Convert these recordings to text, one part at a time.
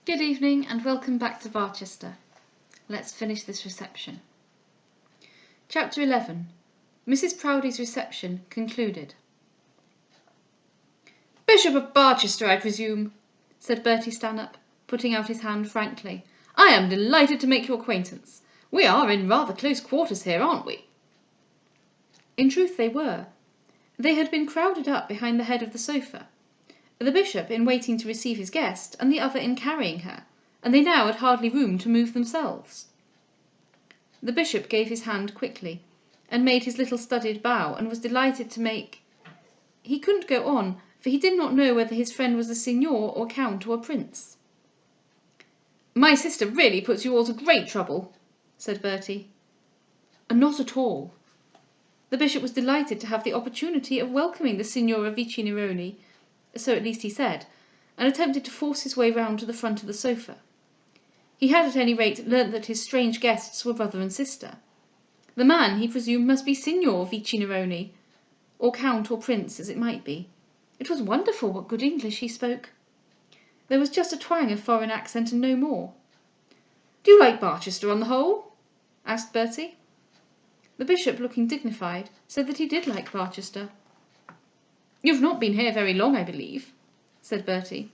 Good evening and welcome back to Barchester. Let's finish this reception. Chapter 11. Mrs. Proudie's reception concluded. "Bishop of Barchester, I presume," said Bertie Stanhope, putting out his hand frankly. "I am delighted to make your acquaintance. We are in rather close quarters here, aren't we?" In truth they were. They had been crowded up behind the head of the sofa, the bishop in waiting to receive his guest, and the other in carrying her, and they now had hardly room to move themselves. The bishop gave his hand quickly, and made his little studied bow, and was delighted to make... He couldn't go on, for he did not know whether his friend was a signor or count or prince. "My sister really puts you all to great trouble," said Bertie. "Not at all." The bishop was delighted to have the opportunity of welcoming the Signora Vicinironi, so at least he said, and attempted to force his way round to the front of the sofa. He had at any rate learnt that his strange guests were brother and sister. The man, he presumed, must be Signor Vicinironi, or count or prince, as it might be. It was wonderful what good English he spoke. There was just a twang of foreign accent and no more. "Do you like Barchester on the whole?" asked Bertie. The bishop, looking dignified, said that he did like Barchester. "You've not been here very long, I believe," said Bertie.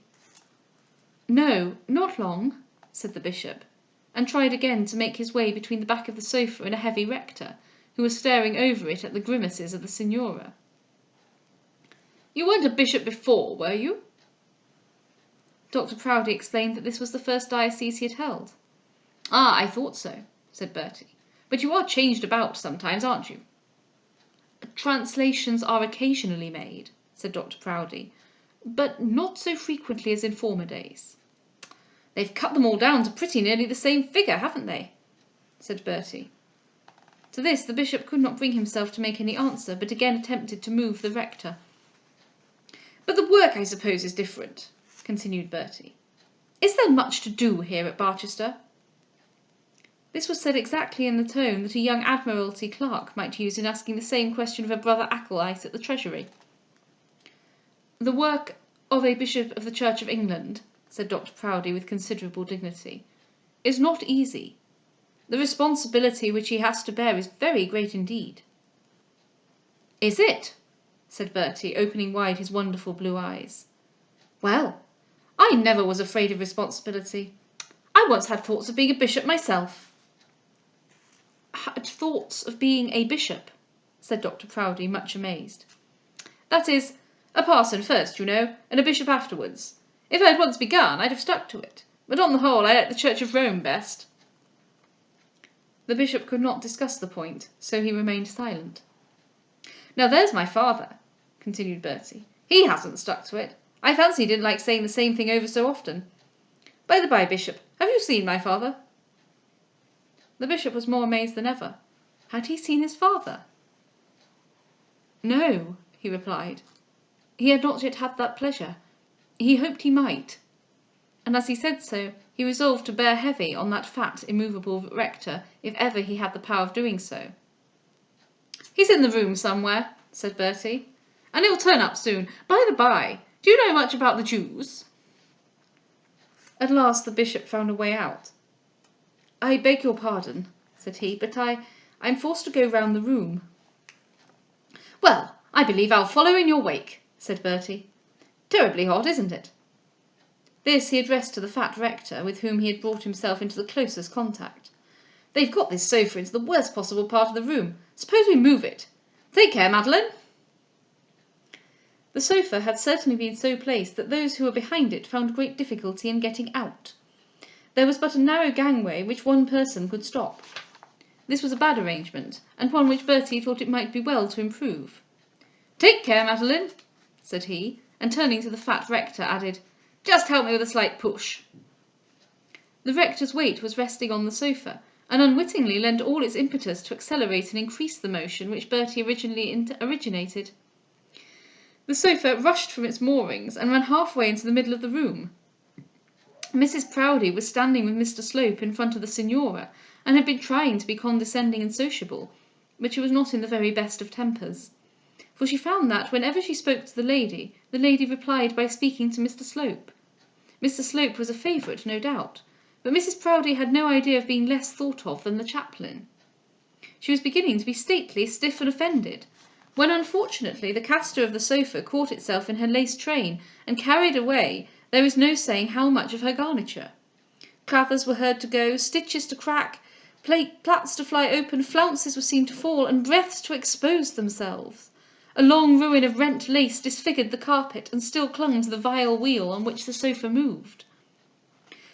"No, not long," said the bishop, and tried again to make his way between the back of the sofa and a heavy rector, who was staring over it at the grimaces of the signora. "You weren't a bishop before, were you?" Dr. Proudie explained that this was the first diocese he had held. "Ah, I thought so," said Bertie. "But you are changed about sometimes, aren't you?" "Translations are occasionally made," said Dr. Proudie, "but not so frequently as in former days." "They've cut them all down to pretty nearly the same figure, haven't they?" said Bertie. To this the bishop could not bring himself to make any answer, but again attempted to move the rector. "But the work, I suppose, is different," continued Bertie. "Is there much to do here at Barchester?" This was said exactly in the tone that a young Admiralty clerk might use in asking the same question of a brother acolyte at the Treasury. "The work of a bishop of the Church of England," said Dr. Proudie with considerable dignity, "is not easy. The responsibility which he has to bear is very great indeed." "Is it?" said Bertie, opening wide his wonderful blue eyes. "Well, I never was afraid of responsibility. I once had thoughts of being a bishop myself." "Had thoughts of being a bishop?" said Dr. Proudie, much amazed. "That is, a parson first, you know, and a bishop afterwards. If I had once begun, I'd have stuck to it, but on the whole I like the Church of Rome best." The bishop could not discuss the point, so he remained silent. "Now there's my father," continued Bertie. "He hasn't stuck to it. I fancy he didn't like saying the same thing over so often. By the by, Bishop, have you seen my father?" The bishop was more amazed than ever. Had he seen his father? "No," he replied. He had not yet had that pleasure. He hoped he might. And as he said so, he resolved to bear heavy on that fat, immovable rector, if ever he had the power of doing so. "He's in the room somewhere," said Bertie, "and he'll turn up soon. By the by, do you know much about the Jews?" At last the bishop found a way out. "I beg your pardon," said he, "but I'm forced to go round the room." "Well, I believe I'll follow in your wake," said Bertie. "Terribly hot, isn't it?" This he addressed to the fat rector, with whom he had brought himself into the closest contact. "They've got this sofa into the worst possible part of the room. Suppose we move it. Take care, Madeline." The sofa had certainly been so placed that those who were behind it found great difficulty in getting out. There was but a narrow gangway which one person could stop. This was a bad arrangement, and one which Bertie thought it might be well to improve. "Take care, Madeline," said he, and turning to the fat rector added, "Just help me with a slight push." The rector's weight was resting on the sofa, and unwittingly lent all its impetus to accelerate and increase the motion which Bertie originally originated. The sofa rushed from its moorings and ran halfway into the middle of the room. Mrs. Proudie was standing with Mr. Slope in front of the signora, and had been trying to be condescending and sociable, but she was not in the very best of tempers, for she found that, whenever she spoke to the lady replied by speaking to Mr. Slope. Mr. Slope was a favourite, no doubt, but Mrs. Proudie had no idea of being less thought of than the chaplain. She was beginning to be stately, stiff, and offended, when unfortunately the caster of the sofa caught itself in her lace train and carried away there is no saying how much of her garniture. Clathers were heard to go, stitches to crack, plaits to fly open, flounces were seen to fall, and breadths to expose themselves. A long ruin of rent lace disfigured the carpet, and still clung to the vile wheel on which the sofa moved.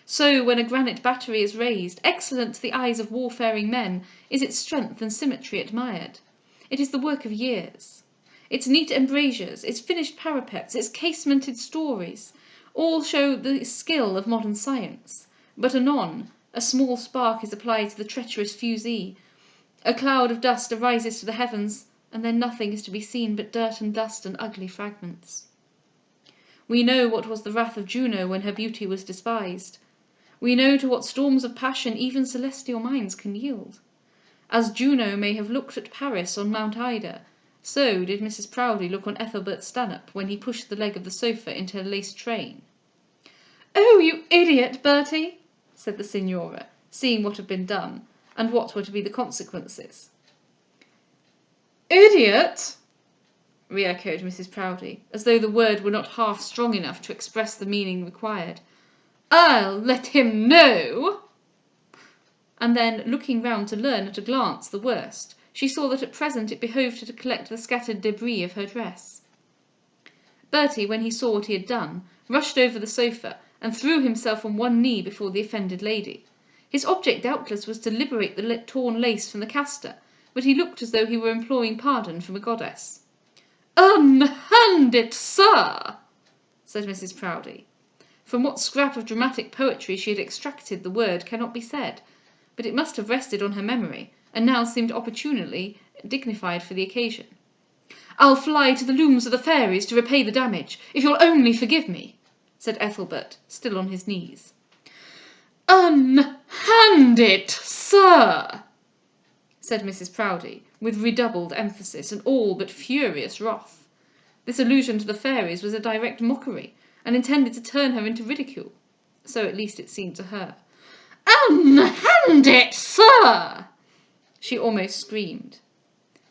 So, when a granite battery is raised, excellent to the eyes of warfaring men, is its strength and symmetry admired. It is the work of years. Its neat embrasures, its finished parapets, its casemented stories, all show the skill of modern science. But anon, a small spark is applied to the treacherous fusee, a cloud of dust arises to the heavens, and then nothing is to be seen but dirt and dust and ugly fragments. We know what was the wrath of Juno when her beauty was despised. We know to what storms of passion even celestial minds can yield. As Juno may have looked at Paris on Mount Ida, so did Mrs. Proudie look on Ethelbert Stanhope when he pushed the leg of the sofa into her lace train. "Oh, you idiot, Bertie!" said the Signora, seeing what had been done, and what were to be the consequences. "Idiot!" re-echoed Mrs. Proudie, as though the word were not half strong enough to express the meaning required. "I'll let him know!" And then, looking round to learn at a glance the worst, she saw that at present it behoved her to collect the scattered debris of her dress. Bertie, when he saw what he had done, rushed over the sofa, and threw himself on one knee before the offended lady. His object doubtless was to liberate the torn lace from the caster, but he looked as though he were imploring pardon from a goddess. "Unhand it, sir!" said Mrs. Proudie. From what scrap of dramatic poetry she had extracted the word cannot be said, but it must have rested on her memory, and now seemed opportunely dignified for the occasion. "I'll fly to the looms of the fairies to repay the damage, if you'll only forgive me," said Ethelbert, still on his knees. "Unhand it, sir!" said Mrs. Proudie, with redoubled emphasis and all but furious wrath. This allusion to the fairies was a direct mockery, and intended to turn her into ridicule. So at least it seemed to her. "Unhand it, sir!" she almost screamed.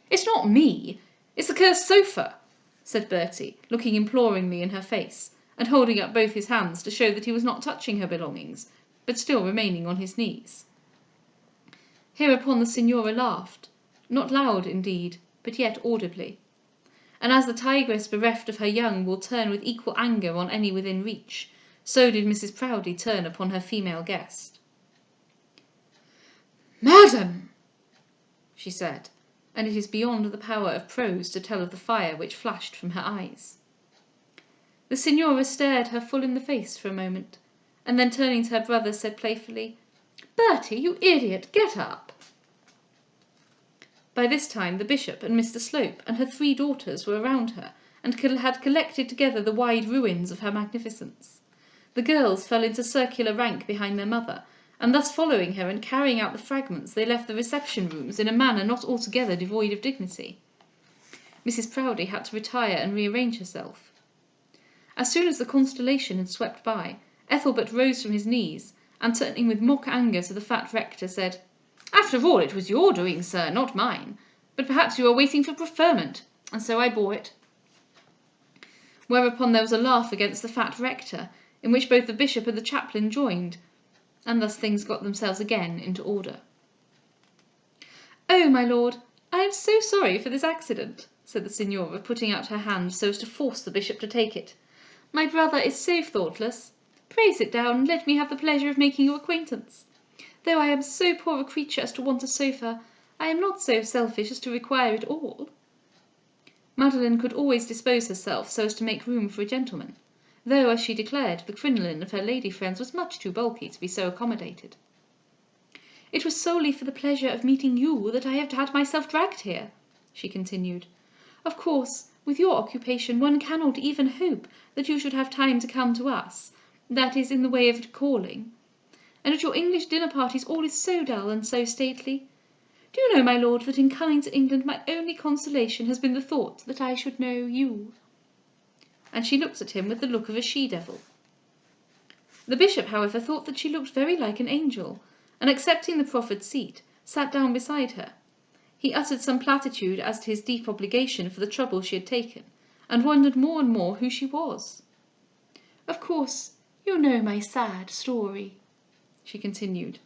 "It's not me, it's the cursed sofa," said Bertie, looking imploringly in her face, and holding up both his hands to show that he was not touching her belongings, but still remaining on his knees. Hereupon the Signora laughed, not loud indeed, but yet audibly. And as the tigress bereft of her young will turn with equal anger on any within reach, so did Mrs. Proudie turn upon her female guest. "Madam," she said, and it is beyond the power of prose to tell of the fire which flashed from her eyes. The Signora stared her full in the face for a moment, and then turning to her brother said playfully, "Bertie, you idiot, get up." By this time the bishop and Mr. Slope and her 3 daughters were around her, and had collected together the wide ruins of her magnificence. The girls fell into circular rank behind their mother, and thus following her and carrying out the fragments, they left the reception rooms in a manner not altogether devoid of dignity. Mrs. Proudie had to retire and rearrange herself. As soon as the constellation had swept by, Ethelbert rose from his knees, and turning with mock anger to the fat rector, said, "After all, it was your doing, sir, not mine. But perhaps you were waiting for preferment, and so I bore it." Whereupon there was a laugh against the fat rector, in which both the bishop and the chaplain joined, and thus things got themselves again into order. "Oh, my lord, I am so sorry for this accident," said the Signora, putting out her hand so as to force the bishop to take it. "My brother is so thoughtless. Pray sit down, and let me have the pleasure of making your acquaintance. Though I am so poor a creature as to want a sofa, I am not so selfish as to require it all." Madeline could always dispose herself so as to make room for a gentleman, though, as she declared, the crinoline of her lady friends was much too bulky to be so accommodated. "It was solely for the pleasure of meeting you that I have had myself dragged here," she continued. "Of course, with your occupation one cannot even hope that you should have time to come to us, that is, in the way of calling. And at your English dinner parties all is so dull and so stately. Do you know, my lord, that in coming to England my only consolation has been the thought that I should know you?" And she looked at him with the look of a she-devil. The bishop, however, thought that she looked very like an angel, and accepting the proffered seat, sat down beside her. He uttered some platitude as to his deep obligation for the trouble she had taken, and wondered more and more who she was. "Of course, you know my sad story," she continued.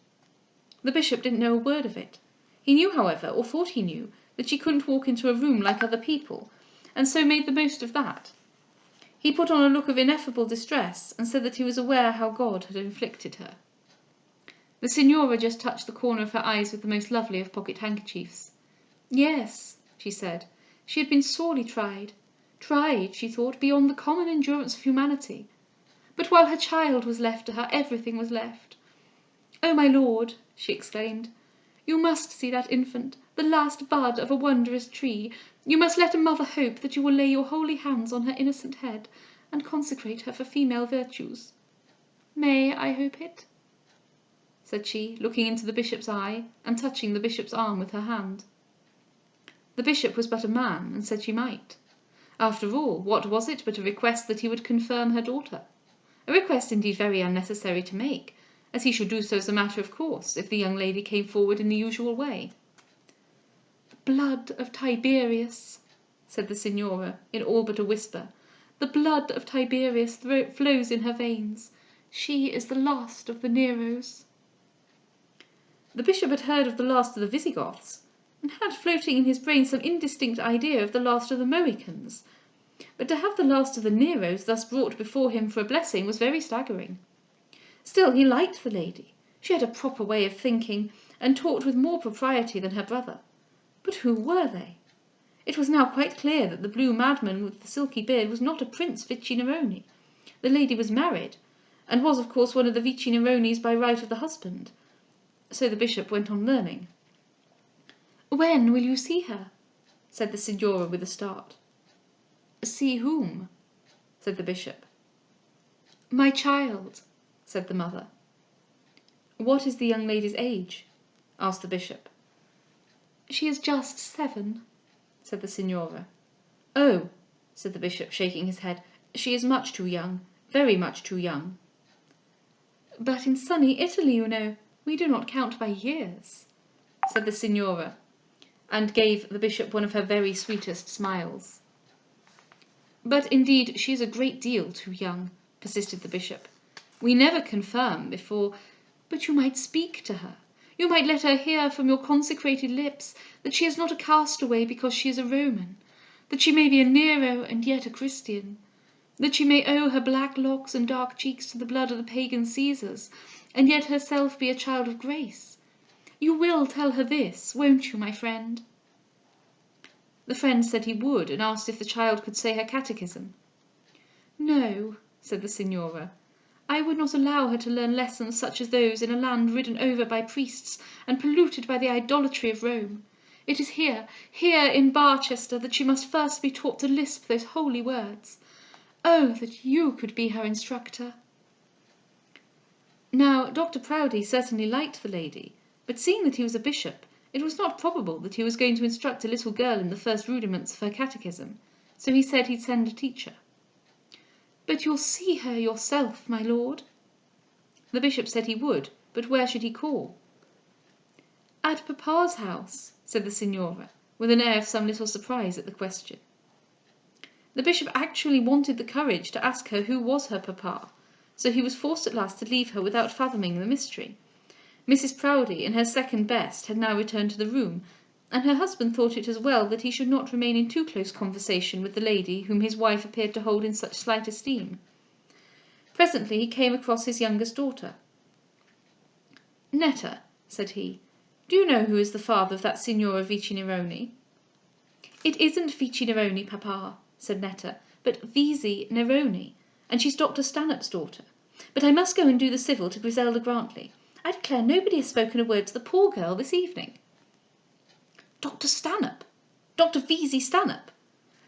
The bishop didn't know a word of it. He knew, however, or thought he knew, that she couldn't walk into a room like other people, and so made the most of that. He put on a look of ineffable distress, and said that he was aware how God had inflicted her. The signora just touched the corner of her eyes with the most lovely of pocket-handkerchiefs. Yes, she said, she had been sorely tried, she thought, beyond the common endurance of humanity. But while her child was left to her, everything was left. "Oh, my lord," she exclaimed, "you must see that infant, the last bud of a wondrous tree. You must let a mother hope that you will lay your holy hands on her innocent head, and consecrate her for female virtues." "May I hope it?" said she, looking into the bishop's eye, and touching the bishop's arm with her hand. The bishop was but a man, and said she might. After all, what was it but a request that he would confirm her daughter? A request indeed very unnecessary to make, as he should do so as a matter of course, if the young lady came forward in the usual way. "The blood of Tiberius," said the signora, in all but a whisper, "the blood of Tiberius flows in her veins. She is the last of the Neros." The bishop had heard of the last of the Visigoths, and had floating in his brain some indistinct idea of the last of the Mohicans, but to have the last of the Neros thus brought before him for a blessing was very staggering. Still, he liked the lady. She had a proper way of thinking, and talked with more propriety than her brother. But who were they? It was now quite clear that the blue madman with the silky beard was not a Prince Viccineroni. The lady was married, and was of course one of the Viccineronis by right of the husband. So the bishop went on learning. "When will you see her?" said the signora with a start. "See whom?" said the bishop. "My child," said the mother. "What is the young lady's age?" asked the bishop. "She is just 7, said the signora. "Oh," said the bishop, shaking his head, "she is much too young, very much too young." "But in sunny Italy, you know, we do not count by years," said the signora, and gave the bishop one of her very sweetest smiles. "But indeed she is a great deal too young," persisted the bishop. "We never confirm before—" "But you might speak to her. You might let her hear from your consecrated lips that she is not a castaway because she is a Roman, that she may be a Nero and yet a Christian, that she may owe her black locks and dark cheeks to the blood of the pagan Caesars, and yet herself be a child of grace. You will tell her this, won't you, my friend?" The friend said he would, and asked if the child could say her catechism. "No," said the signora, "I would not allow her to learn lessons such as those in a land ridden over by priests and polluted by the idolatry of Rome. It is here in Barchester, that she must first be taught to lisp those holy words. Oh, that you could be her instructor!" Now, Dr. Proudie certainly liked the lady, but seeing that he was a bishop, it was not probable that he was going to instruct a little girl in the first rudiments of her catechism, so he said he'd send a teacher. "But you'll see her yourself, my lord?" The bishop said he would, but where should he call? "At papa's house," said the signora, with an air of some little surprise at the question. The bishop actually wanted the courage to ask her who was her papa, so he was forced at last to leave her without fathoming the mystery. Mrs. Proudie, in her second best, had now returned to the room, and her husband thought it as well that he should not remain in too close conversation with the lady whom his wife appeared to hold in such slight esteem. Presently he came across his youngest daughter. "Netta," said he, "do you know who is the father of that Signora Viccineroni?" "It isn't Viccineroni, papa," said Netta, "but Visi Neroni, and she's Dr. Stanhope's daughter. But I must go and do the civil to Griselda Grantley. I declare nobody has spoken a word to the poor girl this evening." "Dr. Stanhope! Dr. Vesey Stanhope!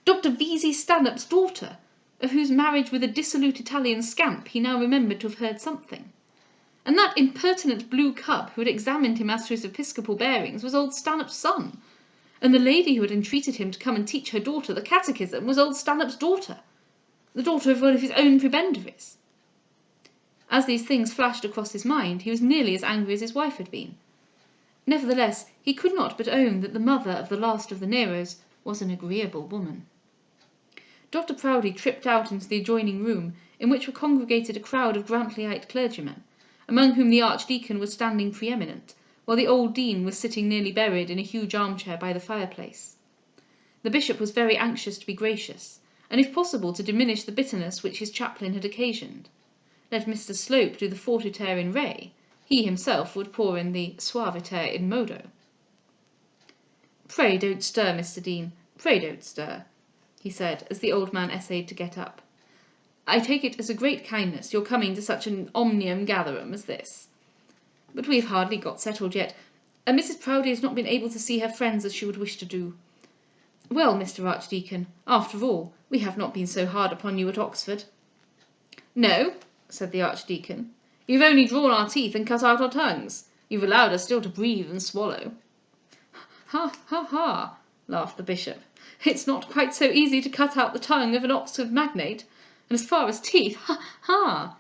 Dr. Vesey Stanhope's daughter, of whose marriage with a dissolute Italian scamp he now remembered to have heard something. And that impertinent blue cub who had examined him as to his episcopal bearings was old Stanhope's son, and the lady who had entreated him to come and teach her daughter the catechism was old Stanhope's daughter, the daughter of one of his own prebendaries." As these things flashed across his mind, he was nearly as angry as his wife had been. Nevertheless, he could not but own that the mother of the last of the Neros was an agreeable woman. Dr. Proudie tripped out into the adjoining room, in which were congregated a crowd of Grantleyite clergymen, among whom the Archdeacon was standing preeminent, while the old dean was sitting nearly buried in a huge armchair by the fireplace. The bishop was very anxious to be gracious, and if possible to diminish the bitterness which his chaplain had occasioned. Let Mr. Slope do the fortiter in re, he himself would pour in the suaviter in modo. "Pray don't stir, Mr. Dean, pray don't stir," he said, as the old man essayed to get up. "I take it as a great kindness your coming to such an omnium gatherum as this. But we've hardly got settled yet, and Mrs. Proudie has not been able to see her friends as she would wish to do. Well, Mr. Archdeacon, after all, we have not been so hard upon you at Oxford." "No," said the Archdeacon. "You've only drawn our teeth and cut out our tongues. You've allowed us still to breathe and swallow." "Ha, ha, ha," laughed the bishop. "It's not quite so easy to cut out the tongue of an Oxford magnate. And as far as teeth, ha, ha!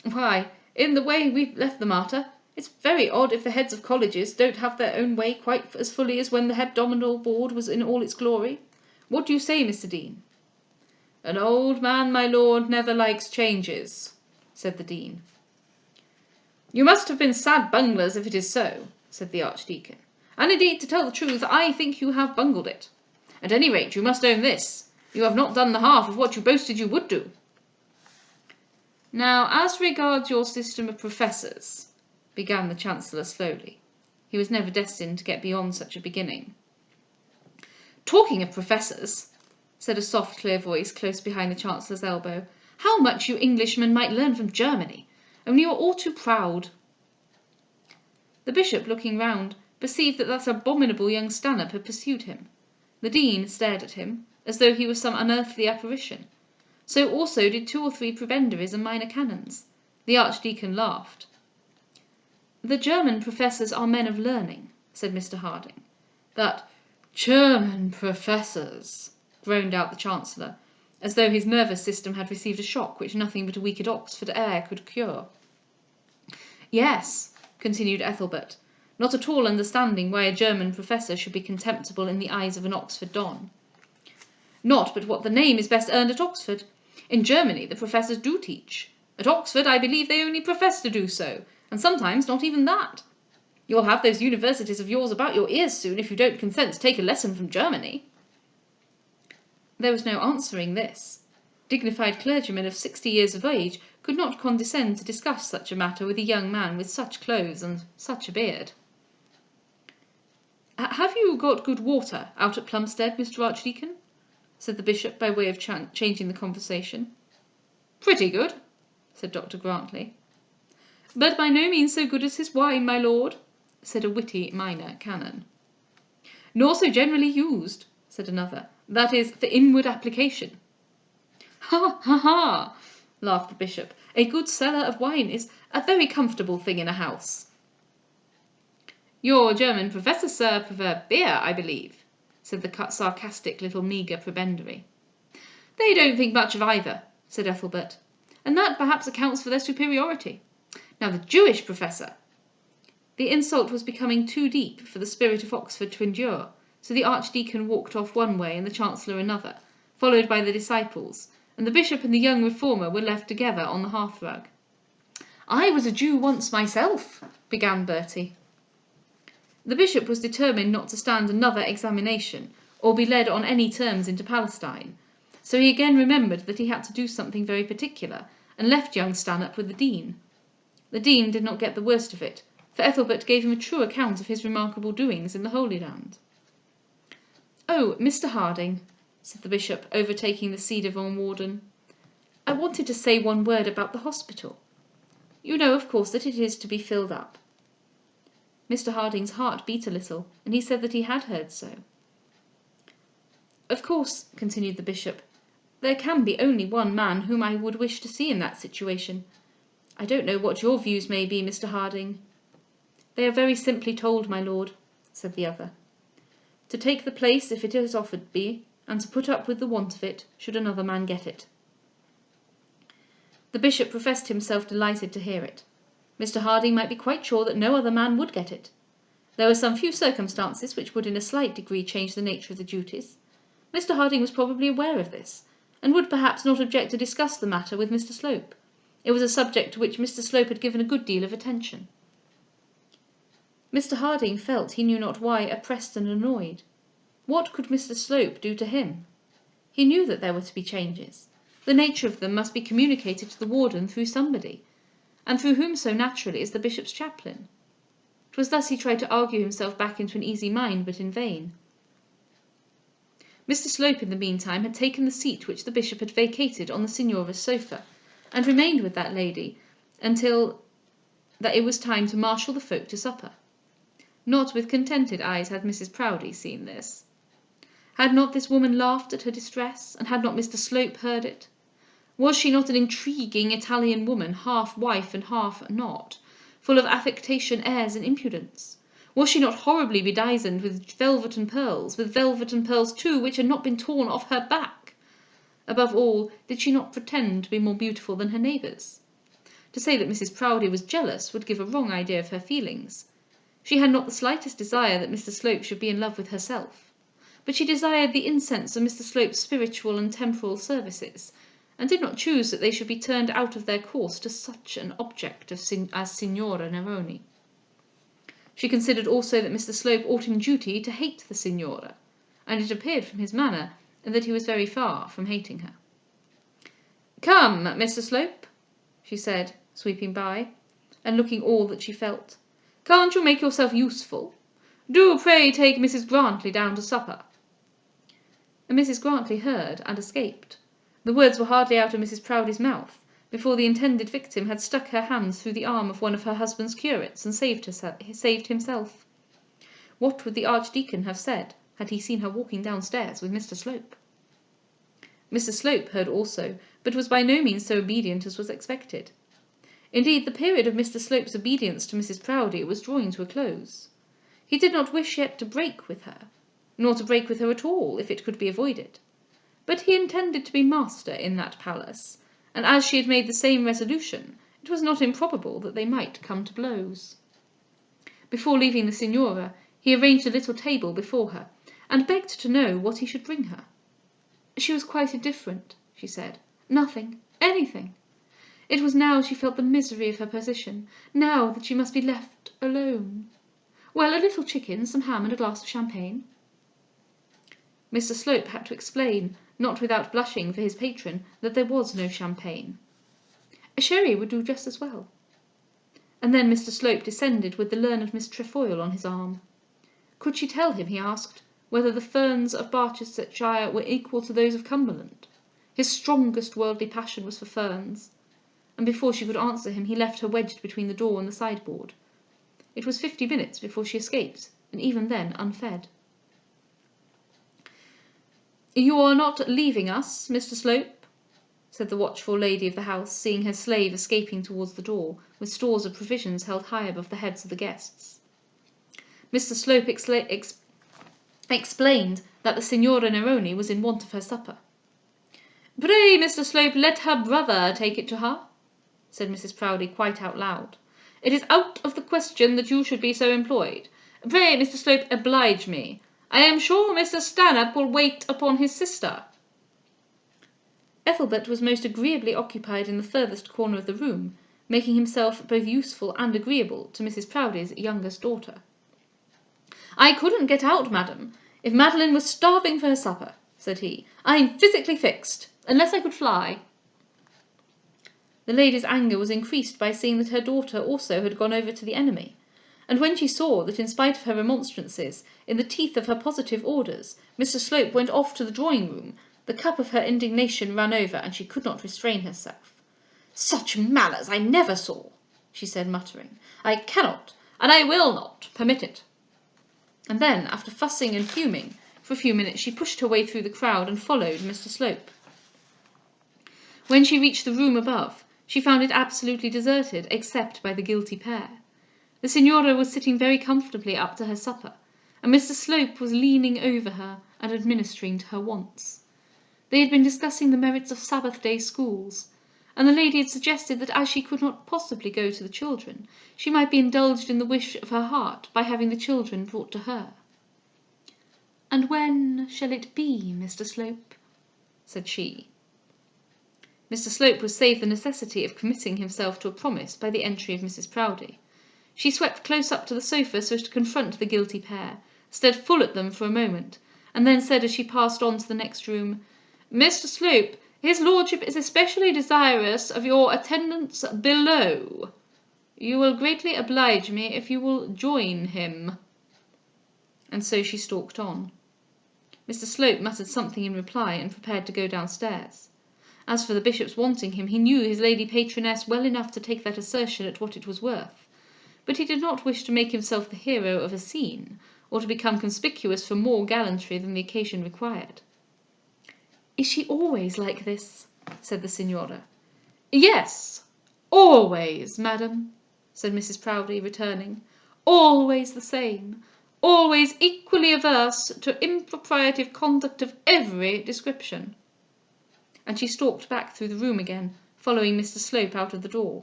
Why, in the way we've left the matter, it's very odd if the heads of colleges don't have their own way quite as fully as when the hebdomadal board was in all its glory. What do you say, Mr. Dean?" "An old man, my lord, never likes changes," said the dean. "You must have been sad bunglers if it is so," said the Archdeacon. "And indeed, to tell the truth, I think you have bungled it. At any rate, you must own this. You have not done the half of what you boasted you would do." "Now, as regards your system of professors," began the Chancellor slowly. He was never destined to get beyond such a beginning. "Talking of professors," said a soft, clear voice close behind the Chancellor's elbow, "how much you Englishmen might learn from Germany, only you are all too proud." The bishop, looking round, perceived that that abominable young Stanhope had pursued him. The dean stared at him, as though he was some unearthly apparition. So also did 2 or 3 prebendaries and minor canons. The Archdeacon laughed. "The German professors are men of learning," said Mr. Harding. "That German professors," groaned out the Chancellor, as though his nervous system had received a shock which nothing but a week at Oxford air could cure. "Yes," continued Ethelbert, not at all understanding why a German professor should be contemptible in the eyes of an Oxford don. "Not but what the name is best earned at Oxford. In Germany the professors do teach. At Oxford I believe they only profess to do so, and sometimes not even that. You'll have those universities of yours about your ears soon if you don't consent to take a lesson from Germany." There was no answering this. Dignified clergymen of 60 years of age could not condescend to discuss such a matter with a young man with such clothes and such a beard. "Have you got good water out at Plumstead, Mr. Archdeacon?" said the bishop by way of changing the conversation. "Pretty good," said Dr. Grantley. "But by no means so good as his wine, my lord," said a witty minor canon. "Nor so generally used," said another. "That is, for inward application." "Ha, ha, ha!" laughed the bishop. "A good cellar of wine is a very comfortable thing in a house." "Your German professors, sir, prefer beer, I believe," said the sarcastic little meagre prebendary. "They don't think much of either," said Ethelbert, "and that perhaps accounts for their superiority. Now the Jewish professor—" The insult was becoming too deep for the spirit of Oxford to endure, so the Archdeacon walked off one way and the Chancellor another, followed by the disciples, and the bishop and the young reformer were left together on the hearthrug. "I was a Jew once myself," began Bertie. The bishop was determined not to stand another examination, or be led on any terms into Palestine, so he again remembered that he had to do something very particular, and left young Stanhope with the dean. The dean did not get the worst of it, for Ethelbert gave him a true account of his remarkable doings in the Holy Land. "Oh, Mr. Harding," said the bishop, overtaking the ci devant warden, "I wanted to say one word about the hospital. You know, of course, that it is to be filled up." Mr. Harding's heart beat a little, and he said that he had heard so. "Of course," continued the bishop, "there can be only one man whom I would wish to see in that situation. I don't know what your views may be, Mr. Harding." "They are very simply told, my lord," said the other. "To take the place if it is offered be, and to put up with the want of it, should another man get it." The bishop professed himself delighted to hear it. Mr. Harding might be quite sure that no other man would get it. There were some few circumstances which would in a slight degree change the nature of the duties. Mr. Harding was probably aware of this, and would perhaps not object to discuss the matter with Mr. Slope. It was a subject to which Mr. Slope had given a good deal of attention. Mr. Harding felt he knew not why oppressed and annoyed. What could Mr. Slope do to him? He knew that there were to be changes. The nature of them must be communicated to the warden through somebody, and through whom so naturally as the bishop's chaplain. It was thus he tried to argue himself back into an easy mind, but in vain. Mr. Slope, in the meantime, had taken the seat which the bishop had vacated on the signora's sofa, and remained with that lady until that it was time to marshal the folk to supper. Not with contented eyes had Mrs. Proudie seen this. Had not this woman laughed at her distress, and had not Mr. Slope heard it? Was she not an intriguing Italian woman, half wife and half not, full of affectation, airs, and impudence? Was she not horribly bedizened with velvet and pearls too, which had not been torn off her back? Above all, did she not pretend to be more beautiful than her neighbours? To say that Mrs. Proudie was jealous would give a wrong idea of her feelings. She had not the slightest desire that Mr. Slope should be in love with herself, but she desired the incense of Mr. Slope's spiritual and temporal services, and did not choose that they should be turned out of their course to such an object as Signora Neroni. She considered also that Mr. Slope ought in duty to hate the Signora, and it appeared from his manner that he was very far from hating her. "Come, Mr. Slope," she said, sweeping by, and looking all that she felt. "Can't you make yourself useful? Do pray take Mrs. Grantley down to supper." And Mrs. Grantley heard and escaped. The words were hardly out of Mrs. Proudie's mouth before the intended victim had stuck her hands through the arm of one of her husband's curates and saved himself. What would the Archdeacon have said had he seen her walking downstairs with Mr. Slope? Mr. Slope heard also, but was by no means so obedient as was expected. Indeed, the period of Mr. Slope's obedience to Mrs. Proudie was drawing to a close. He did not wish yet to break with her, nor to break with her at all, if it could be avoided. But he intended to be master in that palace, and as she had made the same resolution, it was not improbable that they might come to blows. Before leaving the Signora, he arranged a little table before her, and begged to know what he should bring her. She was quite indifferent, she said. Nothing, anything. It was now she felt the misery of her position, now that she must be left alone. Well, a little chicken, some ham, and a glass of champagne. Mr. Slope had to explain, not without blushing for his patron, that there was no champagne. A sherry would do just as well. And then Mr. Slope descended with the learned Miss Trefoil on his arm. Could she tell him, he asked, whether the ferns of Barchester were equal to those of Cumberland? His strongest worldly passion was for ferns, and before she could answer him he left her wedged between the door and the sideboard. It was 50 minutes before she escaped, and even then unfed. "You are not leaving us, Mr. Slope?" said the watchful lady of the house, seeing her slave escaping towards the door, with stores of provisions held high above the heads of the guests. Mr. Slope explained that the Signora Neroni was in want of her supper. "Pray, Mr. Slope, let her brother take it to her," said Mrs. Proudie quite out loud. "It is out of the question that you should be so employed. Pray, Mr. Slope, oblige me. I am sure Mr. Stanhope will wait upon his sister." Ethelbert was most agreeably occupied in the furthest corner of the room, making himself both useful and agreeable to Mrs. Proudie's youngest daughter. "I couldn't get out, madam, if Madeline was starving for her supper," said he. "I'm physically fixed, unless I could fly." The lady's anger was increased by seeing that her daughter also had gone over to the enemy, and when she saw that, in spite of her remonstrances, in the teeth of her positive orders, Mr. Slope went off to the drawing-room, the cup of her indignation ran over, and she could not restrain herself. "Such manners I never saw," she said, muttering. "I cannot, and I will not, permit it." And then, after fussing and fuming, for a few minutes she pushed her way through the crowd and followed Mr. Slope. When she reached the room above, she found it absolutely deserted, except by the guilty pair. The Signora was sitting very comfortably up to her supper, and Mr. Slope was leaning over her and administering to her wants. They had been discussing the merits of Sabbath-day schools, and the lady had suggested that as she could not possibly go to the children, she might be indulged in the wish of her heart by having the children brought to her. "And when shall it be, Mr. Slope?" said she. Mr. Slope was saved the necessity of committing himself to a promise by the entry of Mrs. Proudie. She swept close up to the sofa so as to confront the guilty pair, stared full at them for a moment, and then said as she passed on to the next room, "Mr. Slope, his lordship is especially desirous of your attendance below. You will greatly oblige me if you will join him." And so she stalked on. Mr. Slope muttered something in reply and prepared to go downstairs. As for the bishop's wanting him, he knew his lady patroness well enough to take that assertion at what it was worth, but he did not wish to make himself the hero of a scene, or to become conspicuous for more gallantry than the occasion required. "Is she always like this?" said the signora. "Yes, always, madam," said Mrs. Proudie, returning. "Always the same. Always equally averse to impropriety of conduct of every description." And she stalked back through the room again, following Mr. Slope out of the door.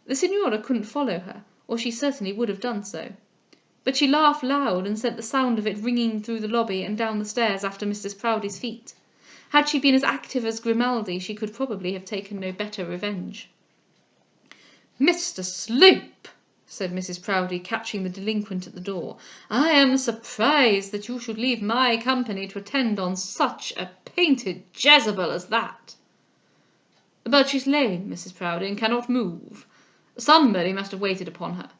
The signora couldn't follow her, or she certainly would have done so. But she laughed loud and sent the sound of it ringing through the lobby and down the stairs after Mrs. Proudie's feet. Had she been as active as Grimaldi, she could probably have taken no better revenge. "Mr. Slope," said Mrs. Proudie, catching the delinquent at the door, "I am surprised that you should leave my company to attend on such a painted Jezebel as that." "But she's lame, Mrs. Proudie, and cannot move. Somebody must have waited upon her."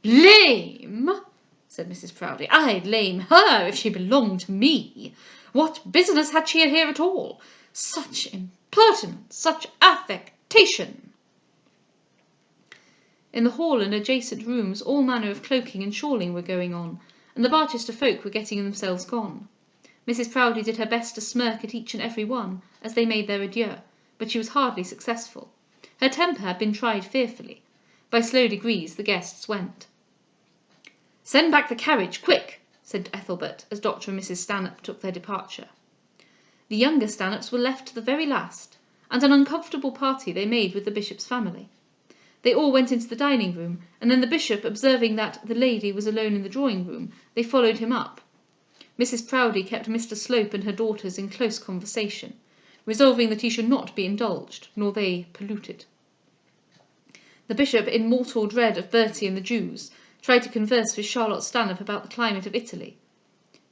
"Lame!" said Mrs. Proudie. "I'd lame her if she belonged to me. What business had she here at all? Such impertinence, such affectation!" In the hall and adjacent rooms all manner of cloaking and shawling were going on, and the Barchester folk were getting themselves gone. Mrs. Proudie did her best to smirk at each and every one as they made their adieu, but she was hardly successful. Her temper had been tried fearfully. By slow degrees the guests went. "Send back the carriage, quick!" said Ethelbert, as Dr. and Mrs. Stanhope took their departure. The younger Stanhopes were left to the very last, and an uncomfortable party they made with the bishop's family. They all went into the dining-room, and then the bishop, observing that the lady was alone in the drawing-room, they followed him up. Mrs. Proudie kept Mr. Slope and her daughters in close conversation, resolving that he should not be indulged, nor they polluted. The bishop, in mortal dread of Bertie and the Jews, tried to converse with Charlotte Stanhope about the climate of Italy.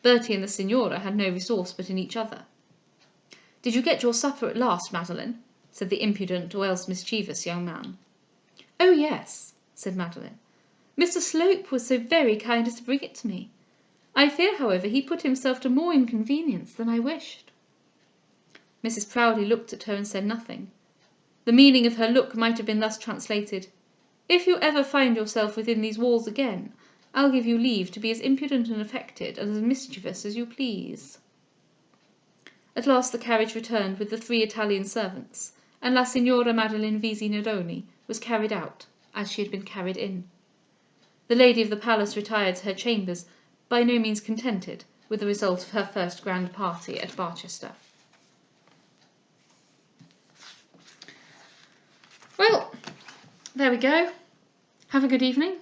Bertie and the signora had no resource but in each other. "Did you get your supper at last, Madeline?" said the impudent or else mischievous young man. "Oh, yes," said Madeline. "Mr. Slope was so very kind as to bring it to me. I fear, however, he put himself to more inconvenience than I wished." Mrs. Proudie looked at her and said nothing. The meaning of her look might have been thus translated: "If you ever find yourself within these walls again, I'll give you leave to be as impudent and affected and as mischievous as you please." At last the carriage returned with the 3 Italian servants, and La Signora Madeline Visi Neroni was carried out, as she had been carried in. The lady of the palace retired to her chambers, by no means contented with the result of her first grand party at Barchester. Well, there we go. Have a good evening.